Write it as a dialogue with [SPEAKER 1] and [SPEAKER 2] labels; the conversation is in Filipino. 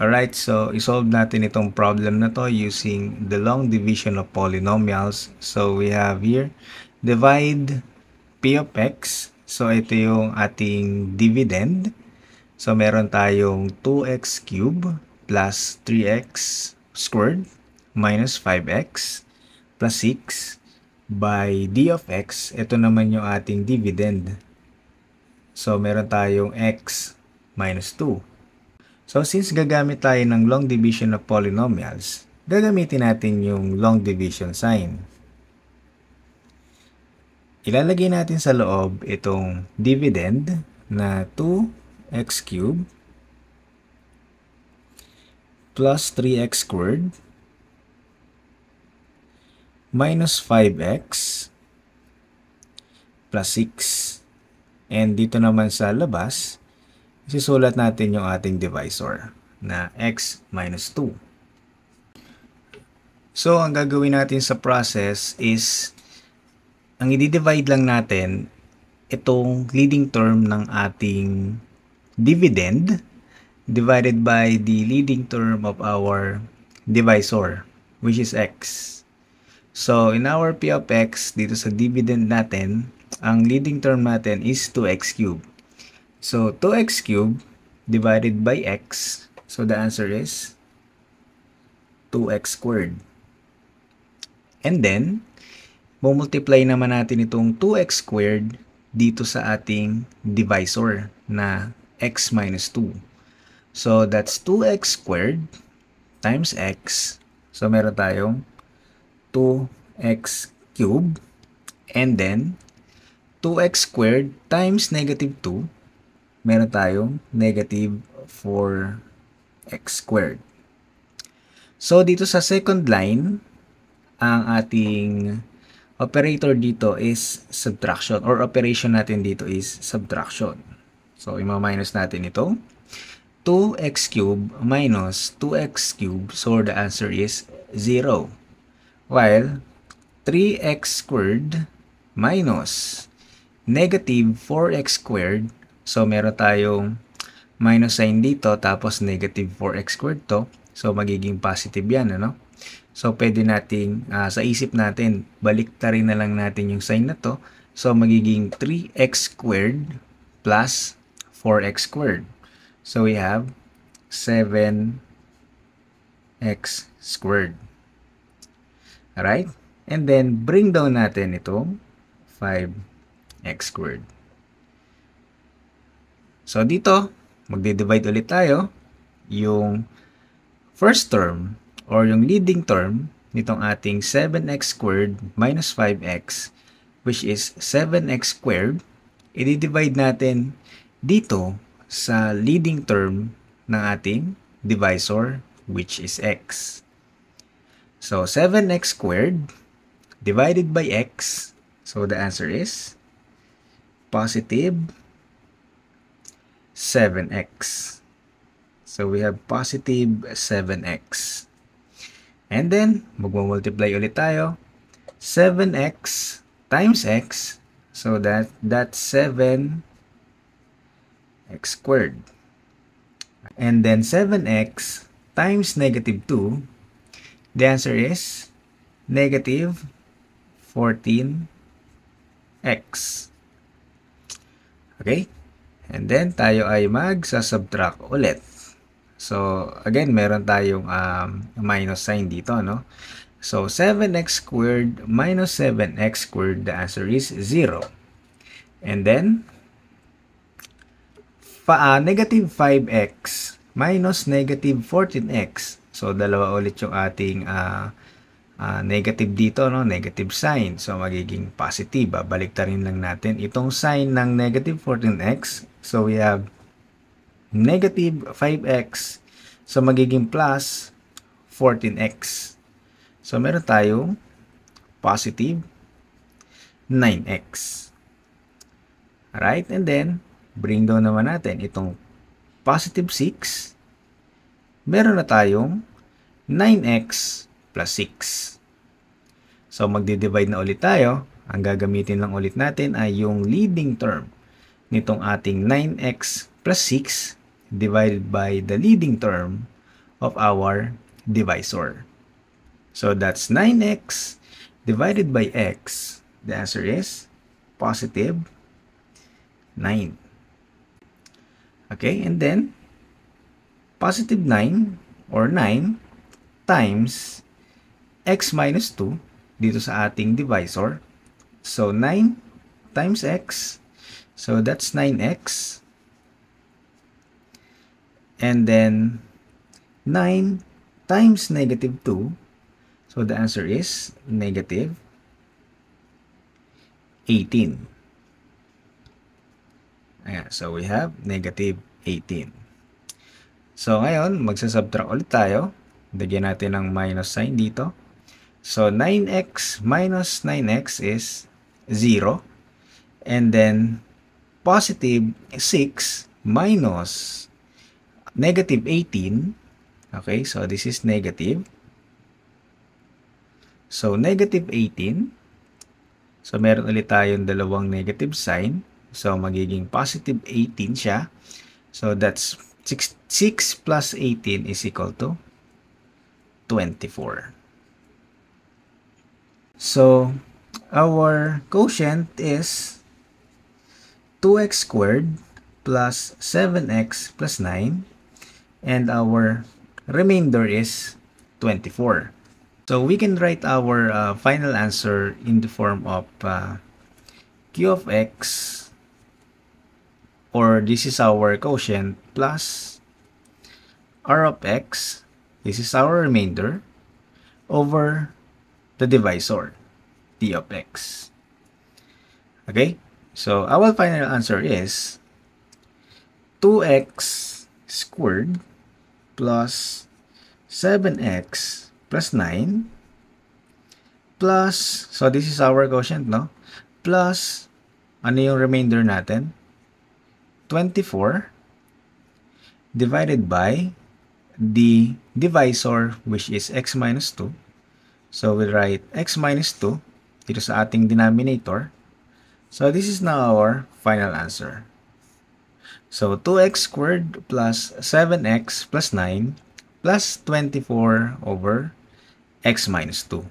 [SPEAKER 1] Alright, so isolve natin itong problem na to using the long division of polynomials. So we have here, divide p of x. So ito yung ating dividend. So meron tayong 2x cubed plus 3x squared minus 5x plus 6 by d of x. Ito naman yung ating dividend. So meron tayong x minus 2. So, since gagamit tayo ng long division of polynomials, gagamitin natin yung long division sign. Ilalagay natin sa loob itong dividend na 2x cubed plus 3x squared minus 5x plus 6. And dito naman sa labas, isusulat natin yung ating divisor na x minus 2. So, ang gagawin natin sa process is, ang i-divide lang natin itong leading term ng ating dividend divided by the leading term of our divisor, which is x. So, in our p of x, dito sa dividend natin, ang leading term natin is 2x cubed. So, 2x cubed divided by x. So, the answer is 2x squared. And then, multiply naman natin itong 2x squared dito sa ating divisor na x minus 2. So, that's 2x squared times x. So, meron tayong 2x cubed. And then, 2x squared times negative 2. Meron tayong negative 4x squared. So, dito sa second line, ang ating operator dito is subtraction, or operation natin dito is subtraction. So, ima-minus natin ito. 2x cubed minus 2x cubed, so the answer is 0. While 3x squared minus negative 4x squared, so, meron tayong minus sign dito, tapos negative 4x squared to. So, magiging positive yan, ano? So, pwede nating, sa isip natin, baliktarin na lang natin yung sign na to. So, magiging 3x squared plus 4x squared. So, we have 7x squared. Alright? And then, bring down natin itong 5x squared. So, dito, magde-divide ulit tayo. Yung first term or yung leading term nitong ating 7x squared minus 5x, which is 7x squared, i-divide natin dito sa leading term ng ating divisor, which is x. So, 7x squared divided by x. So, the answer is positive 7x. So, we have positive 7x. And then, magmumultiply ulit tayo. 7x times x. So, that's 7x squared. And then, 7x times negative 2. The answer is negative 14x. Okay? And then, tayo ay magsasubtract ulit. So, again, meron tayong minus sign dito, no? So, 7x squared minus 7x squared, the answer is 0. And then, negative 5x minus negative 14x. So, dalawa ulit yung ating negative dito, no? Negative sign. So, magiging positive. Baliktarin lang natin itong sign ng negative 14x. So, we have negative 5x. So, magiging plus 14x. So, meron tayong positive 9x. Alright? And then, bring down naman natin itong positive 6. Meron na tayong 9x plus 6. So, magdi-divide na ulit tayo. Ang gagamitin lang ulit natin ay yung leading term nitong ating 9x plus 6 divided by the leading term of our divisor. So that's 9x divided by x. The answer is positive 9. Okay, and then positive 9 or 9 times x minus 2 dito sa ating divisor. So 9 times x. So that's 9x. And then 9 times negative 2. So the answer is negative 18. Ayan, so we have negative 18. So ngayon, magsasubtract ulit tayo. Lagyan natin ng minus sign dito. So 9x minus 9x is 0. And then positive 6 minus negative 18. Okay, so this is negative. So negative 18. So meron ulit tayong dalawang negative sign. So magiging positive 18 siya. So that's 6 plus 18 is equal to 24. So our quotient is 2x squared plus 7x plus 9. And our remainder is 24. So we can write our final answer in the form of q of x, or this is our quotient, plus r of x, this is our remainder, over the divisor, d of x. Okay, so our final answer is 2x squared plus 7x plus 9 plus, so this is our quotient, no? Plus, ano yung remainder natin? 24 divided by the divisor, which is x minus 2. So we'll write x minus 2 dito sa ating denominator. So this is now our final answer. So 2x squared plus 7x plus 9 plus 24 over x minus 2.